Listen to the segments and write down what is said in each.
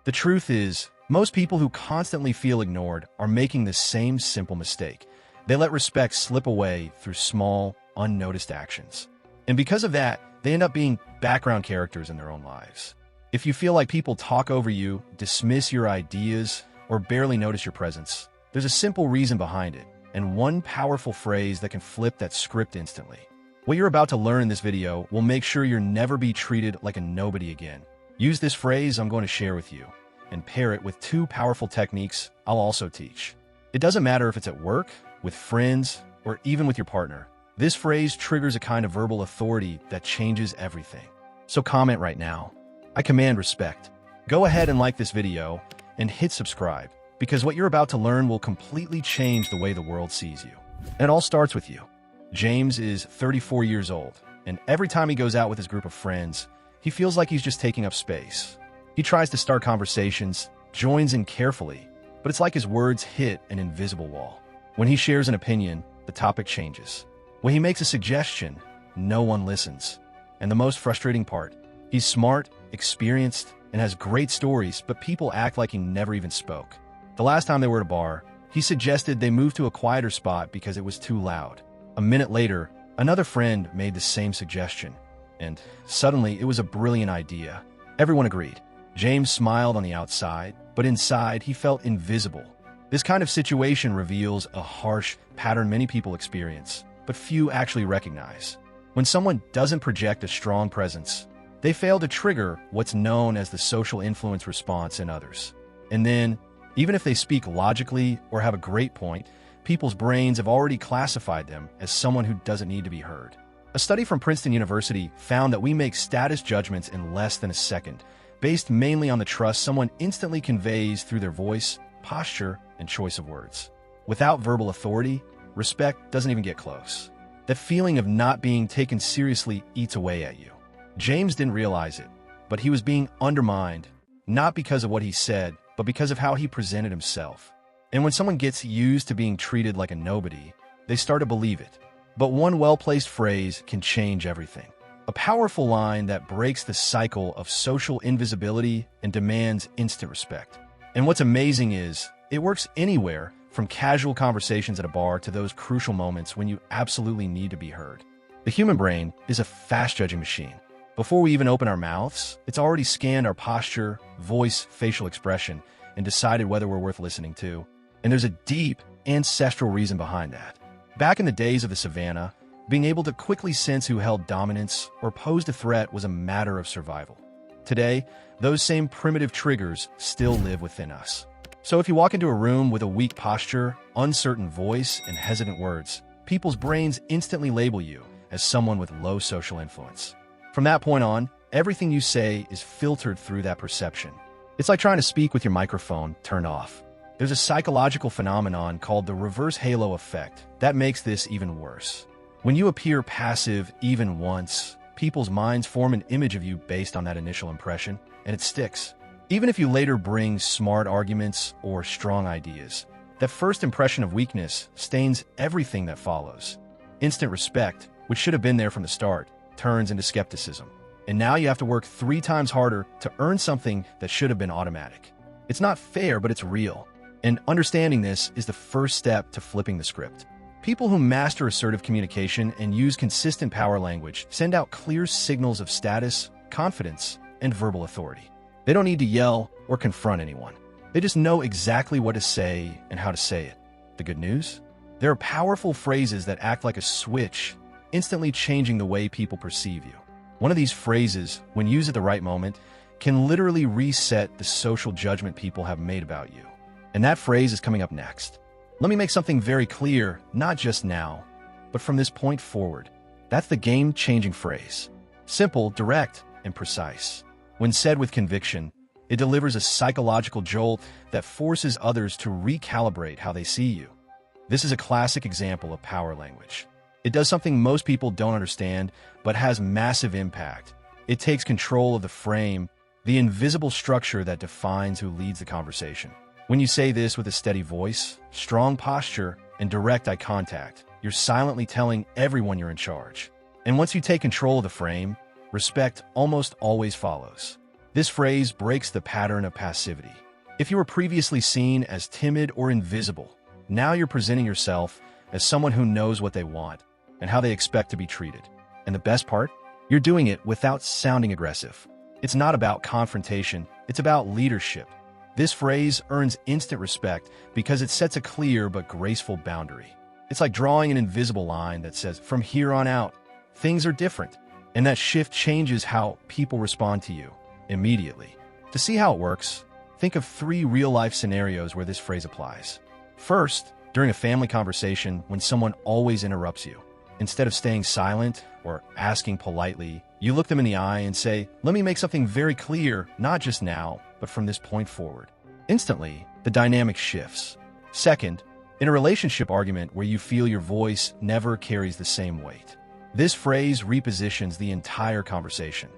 The truth is, most people who constantly feel ignored are making the same simple mistake. They let respect slip away through small, unnoticed actions. And because of that, they end up being background characters in their own lives. If you feel like people talk over you, dismiss your ideas, or barely notice your presence, there's a simple reason behind it, and one powerful phrase that can flip that script instantly. What you're about to learn in this video will make sure you'll never be treated like a nobody again. Use this phrase I'm going to share with you, and pair it with two powerful techniques I'll also teach. It doesn't matter if it's at work, with friends, or even with your partner. This phrase triggers a kind of verbal authority that changes everything. So comment right now. I command respect. Go ahead and like this video and hit subscribe, because what you're about to learn will completely change the way the world sees you. And it all starts with you. James is 34 years old, and every time he goes out with his group of friends, he feels like he's just taking up space. He tries to start conversations, joins in carefully, but it's like his words hit an invisible wall. When he shares an opinion, the topic changes. When he makes a suggestion, no one listens. And the most frustrating part, he's smart, experienced, and has great stories, but people act like he never even spoke. The last time they were at a bar, he suggested they move to a quieter spot because it was too loud. A minute later, another friend made the same suggestion, and suddenly it was a brilliant idea. Everyone agreed. James smiled on the outside, but inside he felt invisible. This kind of situation reveals a harsh pattern many people experience, but few actually recognize. When someone doesn't project a strong presence, they fail to trigger what's known as the social influence response in others. And then, even if they speak logically or have a great point, people's brains have already classified them as someone who doesn't need to be heard. A study from Princeton University found that we make status judgments in less than a second, based mainly on the trust someone instantly conveys through their voice, posture, and choice of words. Without verbal authority, respect doesn't even get close. That feeling of not being taken seriously eats away at you. James didn't realize it, but he was being undermined, not because of what he said, but because of how he presented himself. And when someone gets used to being treated like a nobody, they start to believe it. But one well-placed phrase can change everything. A powerful line that breaks the cycle of social invisibility and demands instant respect. And what's amazing is, it works anywhere, from casual conversations at a bar to those crucial moments when you absolutely need to be heard. The human brain is a fast-judging machine. Before we even open our mouths, it's already scanned our posture, voice, facial expression, and decided whether we're worth listening to. And there's a deep, ancestral reason behind that. Back in the days of the savannah, being able to quickly sense who held dominance or posed a threat was a matter of survival. Today, those same primitive triggers still live within us. So if you walk into a room with a weak posture, uncertain voice, and hesitant words, people's brains instantly label you as someone with low social influence. From that point on, everything you say is filtered through that perception. It's like trying to speak with your microphone turned off. There's a psychological phenomenon called the reverse halo effect that makes this even worse. When you appear passive even once, people's minds form an image of you based on that initial impression, and it sticks. Even if you later bring smart arguments or strong ideas, that first impression of weakness stains everything that follows. Instant respect, which should have been there from the start, turns into skepticism. And now you have to work 3 times harder to earn something that should have been automatic. It's not fair, but it's real. And understanding this is the first step to flipping the script. People who master assertive communication and use consistent power language send out clear signals of status, confidence, and verbal authority. They don't need to yell or confront anyone. They just know exactly what to say and how to say it. The good news? There are powerful phrases that act like a switch, instantly changing the way people perceive you. One of these phrases, when used at the right moment, can literally reset the social judgment people have made about you. And that phrase is coming up next. Let me make something very clear, not just now, but from this point forward. That's the game-changing phrase. Simple, direct, and precise. When said with conviction, it delivers a psychological jolt that forces others to recalibrate how they see you. This is a classic example of power language. It does something most people don't understand, but has massive impact. It takes control of the frame, the invisible structure that defines who leads the conversation. When you say this with a steady voice, strong posture, and direct eye contact, you're silently telling everyone you're in charge. And once you take control of the frame, respect almost always follows. This phrase breaks the pattern of passivity. If you were previously seen as timid or invisible, now you're presenting yourself as someone who knows what they want and how they expect to be treated. And the best part? You're doing it without sounding aggressive. It's not about confrontation, it's about leadership. This phrase earns instant respect because it sets a clear but graceful boundary. It's like drawing an invisible line that says, from here on out, things are different. And that shift changes how people respond to you immediately. To see how it works, think of 3 real-life scenarios where this phrase applies. First, during a family conversation when someone always interrupts you. Instead of staying silent or asking politely, you look them in the eye and say, let me make something very clear, not just now, but from this point forward. Instantly, the dynamic shifts. Second, in a relationship argument where you feel your voice never carries the same weight. This phrase repositions the entire conversation.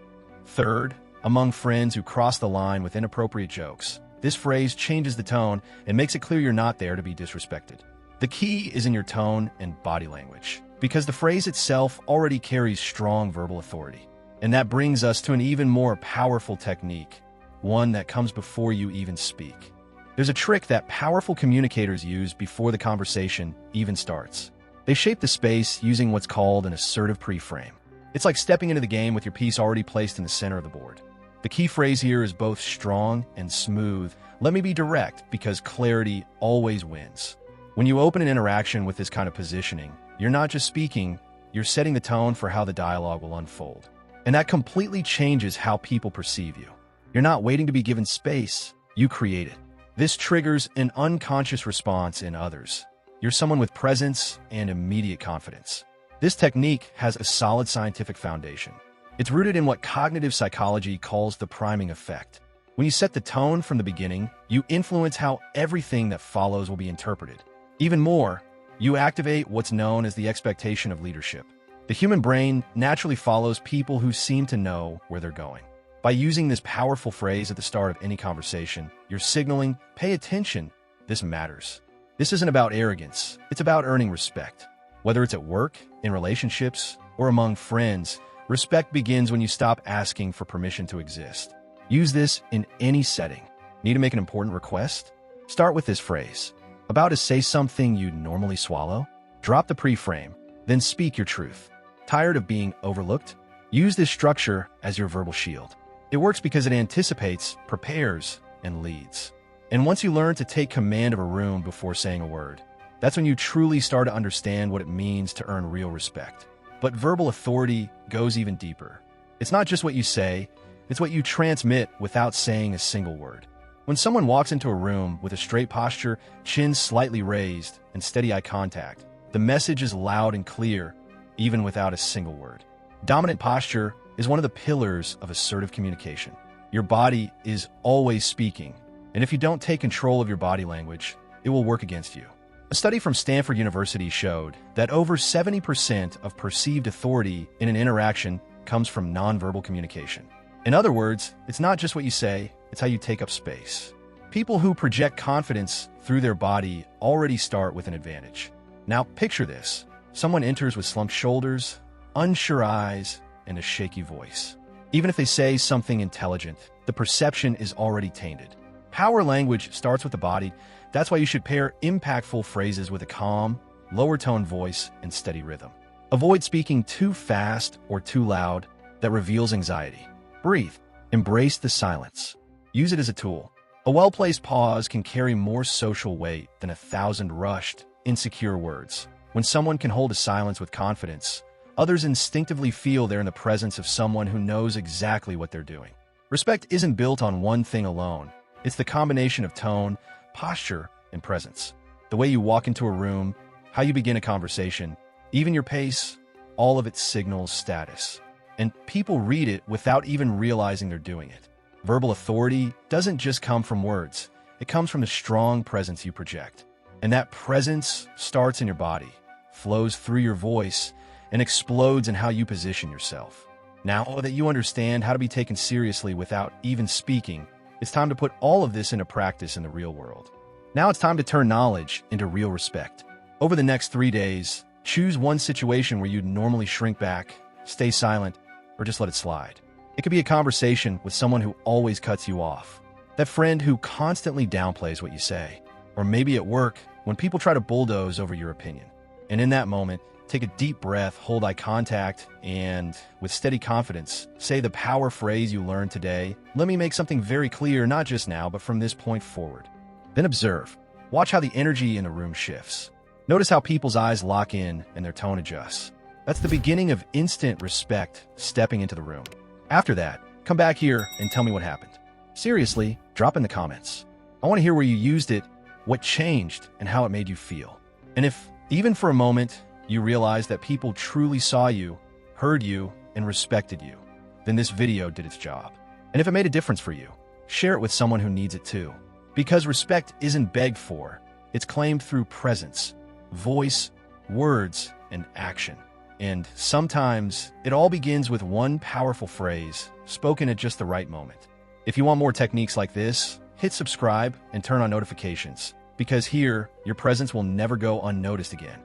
Third, among friends who cross the line with inappropriate jokes, this phrase changes the tone and makes it clear you're not there to be disrespected. The key is in your tone and body language, because the phrase itself already carries strong verbal authority. And that brings us to an even more powerful technique, one that comes before you even speak. There's a trick that powerful communicators use before the conversation even starts. They shape the space using what's called an assertive pre-frame. It's like stepping into the game with your piece already placed in the center of the board. The key phrase here is both strong and smooth. Let me be direct, because clarity always wins. When you open an interaction with this kind of positioning, you're not just speaking, you're setting the tone for how the dialogue will unfold. And that completely changes how people perceive you. You're not waiting to be given space, you create it. This triggers an unconscious response in others. You're someone with presence and immediate confidence. This technique has a solid scientific foundation. It's rooted in what cognitive psychology calls the priming effect. When you set the tone from the beginning, you influence how everything that follows will be interpreted. Even more, you activate what's known as the expectation of leadership. The human brain naturally follows people who seem to know where they're going. By using this powerful phrase at the start of any conversation, you're signaling, pay attention, this matters. This isn't about arrogance, it's about earning respect. Whether it's at work, in relationships, or among friends, respect begins when you stop asking for permission to exist. Use this in any setting. Need to make an important request? Start with this phrase. About to say something you'd normally swallow? Drop the pre-frame, then speak your truth. Tired of being overlooked? Use this structure as your verbal shield. It works because it anticipates, prepares, and leads. And once you learn to take command of a room before saying a word, that's when you truly start to understand what it means to earn real respect. But verbal authority goes even deeper. It's not just what you say, it's what you transmit without saying a single word. When someone walks into a room with a straight posture, chin slightly raised, and steady eye contact, the message is loud and clear, even without a single word. Dominant posture is one of the pillars of assertive communication. Your body is always speaking, and if you don't take control of your body language, it will work against you. A study from Stanford University showed that over 70% of perceived authority in an interaction comes from nonverbal communication. In other words, it's not just what you say, it's how you take up space. People who project confidence through their body already start with an advantage. Now picture this. Someone enters with slumped shoulders, unsure eyes, and a shaky voice. Even if they say something intelligent, the perception is already tainted. Power language starts with the body. That's why you should pair impactful phrases with a calm, lower tone voice and steady rhythm. Avoid speaking too fast or too loud that reveals anxiety. Breathe. Embrace the silence. Use it as a tool. A well-placed pause can carry more social weight than 1,000 rushed, insecure words. When someone can hold a silence with confidence, others instinctively feel they're in the presence of someone who knows exactly what they're doing. Respect isn't built on one thing alone. It's the combination of tone, posture, and presence. The way you walk into a room, how you begin a conversation, even your pace, all of it signals status. And people read it without even realizing they're doing it. Verbal authority doesn't just come from words. It comes from the strong presence you project. And that presence starts in your body, flows through your voice, and explodes in how you position yourself. Now that you understand how to be taken seriously without even speaking, it's time to put all of this into practice in the real world. Now it's time to turn knowledge into real respect. Over the next 3 days, choose one situation where you'd normally shrink back, stay silent, or just let it slide. It could be a conversation with someone who always cuts you off, that friend who constantly downplays what you say, or maybe at work when people try to bulldoze over your opinion. And in that moment, take a deep breath, hold eye contact, and with steady confidence, say the power phrase you learned today. Let me make something very clear, not just now, but from this point forward. Then observe. Watch how the energy in the room shifts. Notice how people's eyes lock in and their tone adjusts. That's the beginning of instant respect stepping into the room. After that, come back here and tell me what happened. Seriously, drop in the comments. I want to hear where you used it, what changed, and how it made you feel. And if, even for a moment, you realized that people truly saw you, heard you, and respected you, then this video did its job. And if it made a difference for you, share it with someone who needs it too. Because respect isn't begged for, it's claimed through presence, voice, words, and action. And sometimes, it all begins with one powerful phrase, spoken at just the right moment. If you want more techniques like this, hit subscribe and turn on notifications, because here, your presence will never go unnoticed again.